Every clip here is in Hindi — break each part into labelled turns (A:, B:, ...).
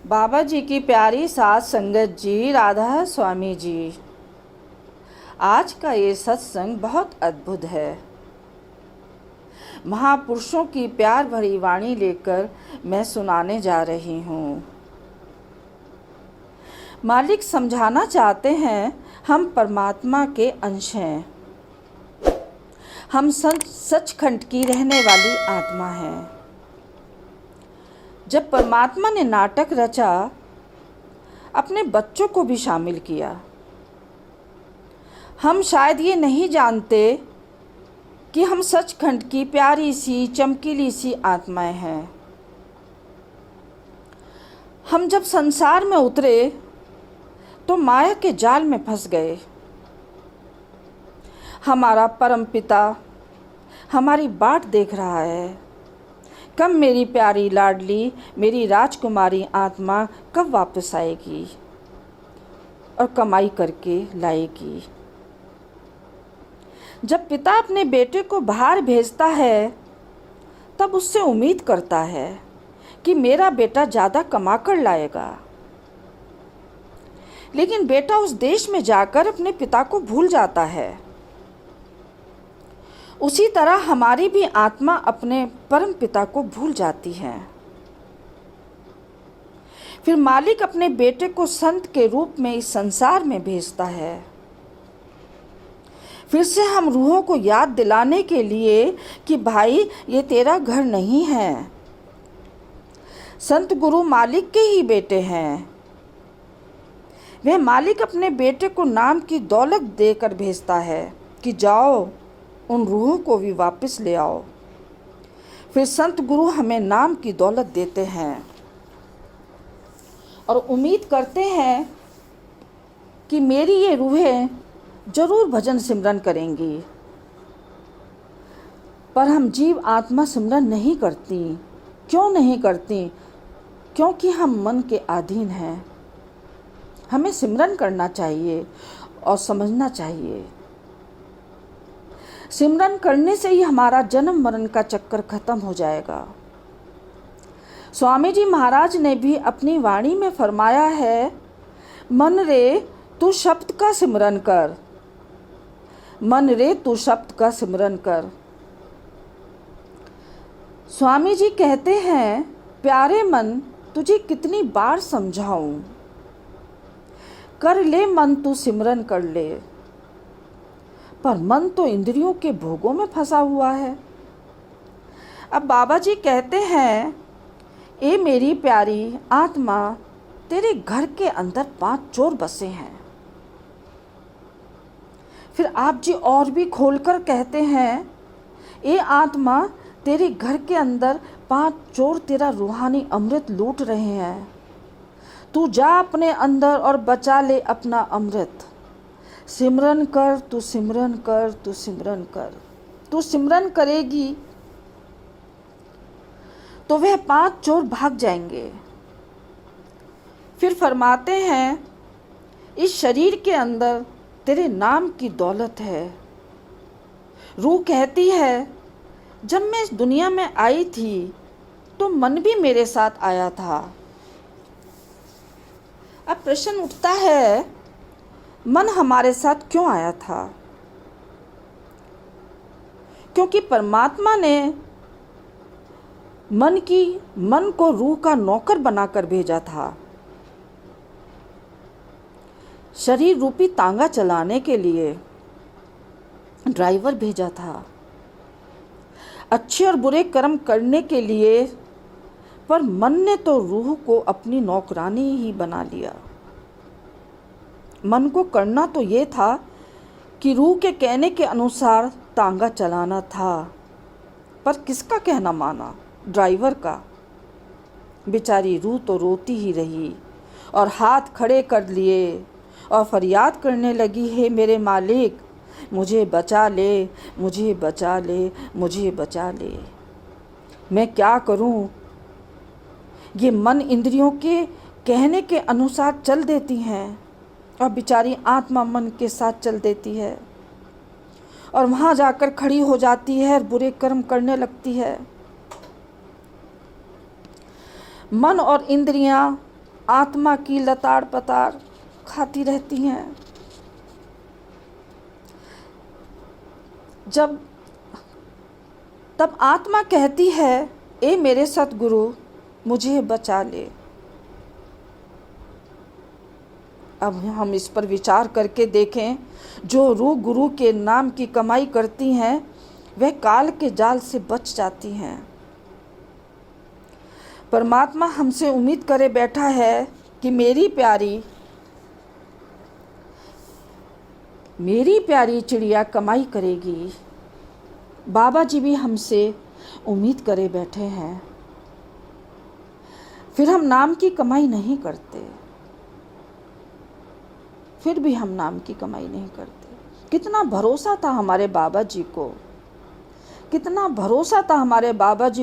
A: बाबा जी की प्यारी साथ संगत जी, राधा स्वामी जी। आज का ये सत्संग बहुत अद्भुत है। महापुरुषों की प्यार भरी वाणी लेकर मैं सुनाने जा रही हूँ। मालिक समझाना चाहते हैं, हम परमात्मा के अंश हैं। हम सचखंड की रहने वाली आत्मा हैं। जब परमात्मा ने नाटक रचा, अपने बच्चों को भी शामिल किया। हम शायद ये नहीं जानते कि हम सचखंड की प्यारी सी चमकीली सी आत्माएं हैं। हम जब संसार में उतरे तो माया के जाल में फंस गए। हमारा परमपिता हमारी बाट देख रहा है। कब मेरी प्यारी लाडली, मेरी राजकुमारी आत्मा कब वापस आएगी और कमाई करके लाएगी। जब पिता अपने बेटे को बाहर भेजता है, तब उससे उम्मीद करता है कि मेरा बेटा ज़्यादा कमा कर लाएगा। लेकिन बेटा उस देश में जाकर अपने पिता को भूल जाता है। उसी तरह हमारी भी आत्मा अपने परम पिता को भूल जाती है। फिर मालिक अपने बेटे को संत के रूप में इस संसार में भेजता है। फिर से हम रूहों को याद दिलाने के लिए कि भाई, ये तेरा घर नहीं है। संत गुरु मालिक के ही बेटे हैं। वह मालिक अपने बेटे को नाम की दौलत देकर भेजता है कि जाओ, उन रूहों को भी वापस ले आओ। फिर संत गुरु हमें नाम की दौलत देते हैं और उम्मीद करते हैं कि मेरी ये रूहें जरूर भजन सिमरन करेंगी। पर हम जीव आत्मा सिमरन नहीं करती। क्यों नहीं करती? क्योंकि हम मन के अधीन हैं। हमें सिमरन करना चाहिए और समझना चाहिए। सिमरन करने से ही हमारा जन्म मरण का चक्कर खत्म हो जाएगा। स्वामी जी महाराज ने भी अपनी वाणी में फरमाया है, मन रे तू शब्द का सिमरन कर, मन रे तू शब्द का सिमरन कर। स्वामी जी कहते हैं, प्यारे मन तुझे कितनी बार समझाऊं, कर ले मन तू सिमरन कर ले। पर मन तो इंद्रियों के भोगों में फंसा हुआ है। अब बाबा जी कहते हैं, ए मेरी प्यारी आत्मा, तेरे घर के अंदर 5 चोर बसे हैं। फिर आप जी और भी खोलकर कहते हैं, ए आत्मा, तेरे घर के अंदर 5 चोर तेरा रूहानी अमृत लूट रहे हैं। तू जा अपने अंदर और बचा ले अपना अमृत। सिमरन कर, तू सिमरन कर, तू सिमरन कर। तू सिमरन करेगी तो वह 5 चोर भाग जाएंगे। फिर फरमाते हैं, इस शरीर के अंदर तेरे नाम की दौलत है। रूह कहती है, जब मैं इस दुनिया में आई थी तो मन भी मेरे साथ आया था। अब प्रश्न उठता है, मन हमारे साथ क्यों आया था? क्योंकि परमात्मा ने मन को रूह का नौकर बनाकर भेजा था। शरीर रूपी तांगा चलाने के लिए ड्राइवर भेजा था, अच्छे और बुरे कर्म करने के लिए। पर मन ने तो रूह को अपनी नौकरानी ही बना लिया। मन को करना तो ये था कि रूह के कहने के अनुसार तांगा चलाना था, पर किसका कहना माना? ड्राइवर का। बेचारी रूह तो रोती ही रही और हाथ खड़े कर लिए और फरियाद करने लगी, है मेरे मालिक, मुझे बचा ले, मुझे बचा ले, मुझे बचा ले। मैं क्या करूं? ये मन इंद्रियों के कहने के अनुसार चल देती हैं और बेचारी आत्मा मन के साथ चल देती है और वहाँ जाकर खड़ी हो जाती है और बुरे कर्म करने लगती है। मन और इंद्रियां आत्मा की लताड़ पताड़ खाती रहती हैं। तब आत्मा कहती है, ए मेरे सतगुरु, मुझे बचा ले। अब हम इस पर विचार करके देखें, जो रूह गुरु के नाम की कमाई करती हैं वह काल के जाल से बच जाती हैं। परमात्मा हमसे उम्मीद करे बैठा है कि मेरी प्यारी चिड़िया कमाई करेगी। बाबा जी भी हमसे उम्मीद करे बैठे हैं, फिर हम नाम की कमाई नहीं करते। कितना भरोसा था हमारे बाबा जी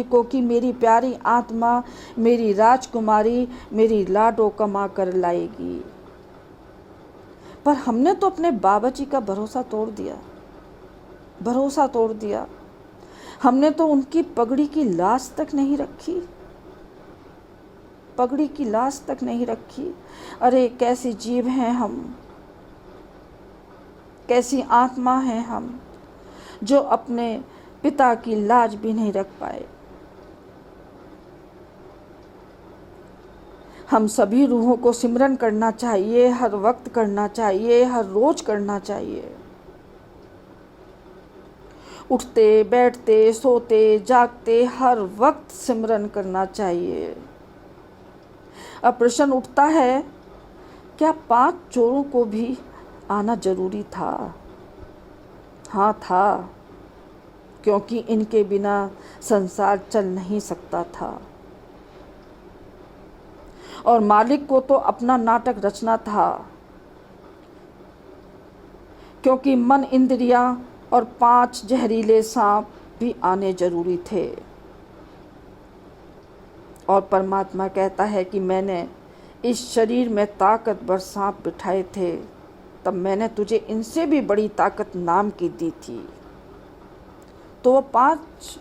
A: को, कि मेरी प्यारी आत्मा, मेरी राजकुमारी, मेरी लाडो कमा कर लाएगी। पर हमने तो अपने बाबा जी का भरोसा तोड़ दिया। हमने तो उनकी पगड़ी की लाज तक नहीं रखी। अरे कैसी जीव हैं हम, कैसी आत्मा हैं हम, जो अपने पिता की लाज भी नहीं रख पाए। हम सभी रूहों को सिमरन करना चाहिए, हर वक्त करना चाहिए, हर रोज करना चाहिए। उठते बैठते सोते जागते हर वक्त सिमरन करना चाहिए। अब प्रश्न उठता है, क्या 5 चोरों को भी आना जरूरी था? हाँ था, क्योंकि इनके बिना संसार चल नहीं सकता था। और मालिक को तो अपना नाटक रचना था, क्योंकि मन, इंद्रियां और 5 जहरीले सांप भी आने जरूरी थे। और परमात्मा कहता है कि मैंने इस शरीर में ताकतवर सांप बिठाए थे, तब मैंने तुझे इनसे भी बड़ी ताकत नाम की दी थी। तो वो 5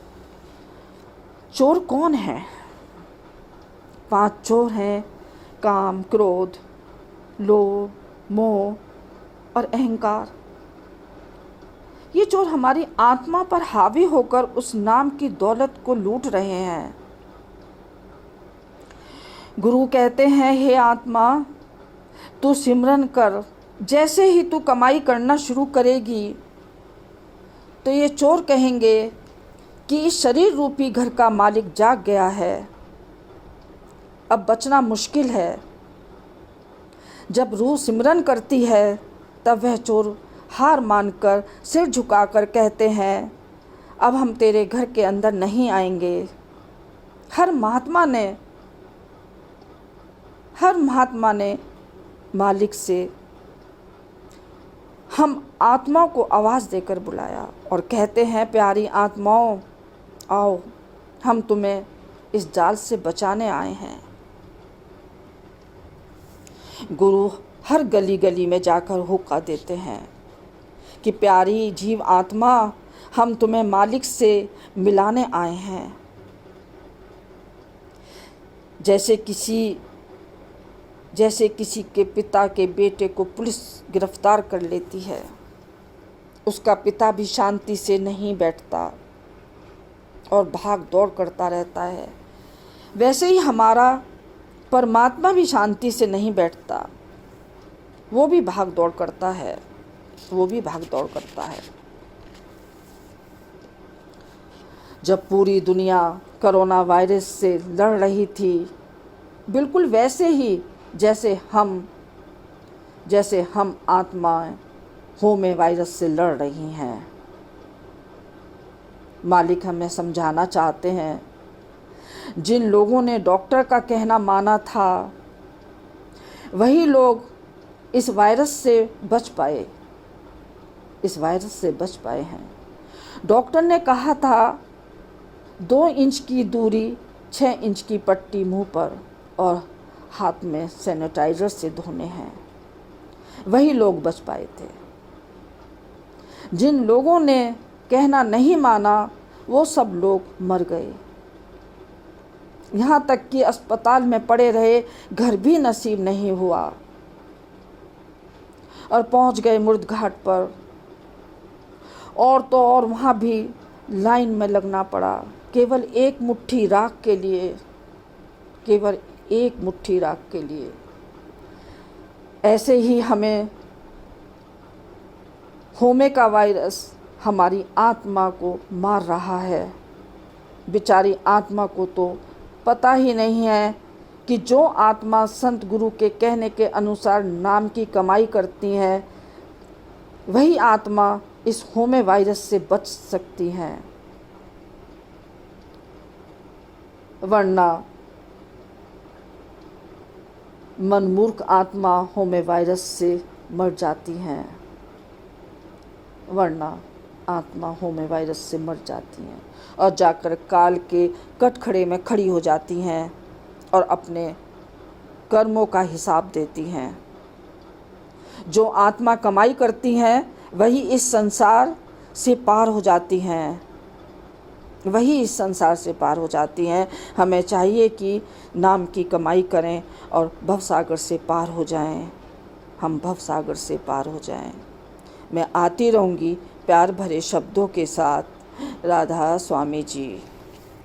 A: चोर कौन हैं? 5 चोर हैं काम, क्रोध, लोभ, मोह और अहंकार। ये चोर हमारी आत्मा पर हावी होकर उस नाम की दौलत को लूट रहे हैं। गुरु कहते हैं, हे आत्मा, तू सिमरन कर। जैसे ही तू कमाई करना शुरू करेगी तो ये चोर कहेंगे कि इस शरीर रूपी घर का मालिक जाग गया है, अब बचना मुश्किल है। जब रूह सिमरन करती है तब वह चोर हार मानकर सिर झुकाकर कहते हैं, अब हम तेरे घर के अंदर नहीं आएंगे। हर महात्मा ने मालिक से हम आत्मा को आवाज़ देकर बुलाया और कहते हैं, प्यारी आत्माओं, आओ, हम तुम्हें इस जाल से बचाने आए हैं। गुरु हर गली गली में जाकर हुक्का देते हैं कि प्यारी जीव आत्मा, हम तुम्हें मालिक से मिलाने आए हैं। जैसे किसी के पिता के बेटे को पुलिस गिरफ्तार कर लेती है, उसका पिता भी शांति से नहीं बैठता और भाग दौड़ करता रहता है, वैसे ही हमारा परमात्मा भी शांति से नहीं बैठता, वो भी भाग दौड़ करता है। जब पूरी दुनिया कोरोना वायरस से लड़ रही थी, बिल्कुल वैसे ही जैसे हम आत्माएं होमे वायरस से लड़ रही हैं। मालिक हमें समझाना चाहते हैं, जिन लोगों ने डॉक्टर का कहना माना था, वही लोग इस वायरस से बच पाए हैं। डॉक्टर ने कहा था 2 इंच की दूरी, 6 इंच की पट्टी मुंह पर और हाथ में सैनिटाइजर से धोने हैं, वही लोग बच पाए थे। जिन लोगों ने कहना नहीं माना, वो सब लोग मर गए। यहाँ तक कि अस्पताल में पड़े रहे, घर भी नसीब नहीं हुआ और पहुँच गए मुर्द घाट पर। और तो और वहाँ भी लाइन में लगना पड़ा, केवल एक मुट्ठी राख के लिए, केवल एक मुट्ठी राख के लिए। ऐसे ही हमें होमे का वायरस हमारी आत्मा को मार रहा है। बेचारी आत्मा को तो पता ही नहीं है कि जो आत्मा संत गुरु के कहने के अनुसार नाम की कमाई करती है, वही आत्मा इस होमे वायरस से बच सकती है, वरना मनमूर्ख आत्मा होमे वायरस से मर जाती हैं, वरना आत्मा होमे वायरस से मर जाती हैं और जाकर काल के कटखड़े में खड़ी हो जाती हैं और अपने कर्मों का हिसाब देती हैं। जो आत्मा कमाई करती हैं वही इस संसार से पार हो जाती हैं, वही इस संसार से पार हो जाती हैं। हमें चाहिए कि नाम की कमाई करें और भवसागर से पार हो जाएं, हम भवसागर से पार हो जाएं। मैं आती रहूँगी प्यार भरे शब्दों के साथ। राधा स्वामी जी।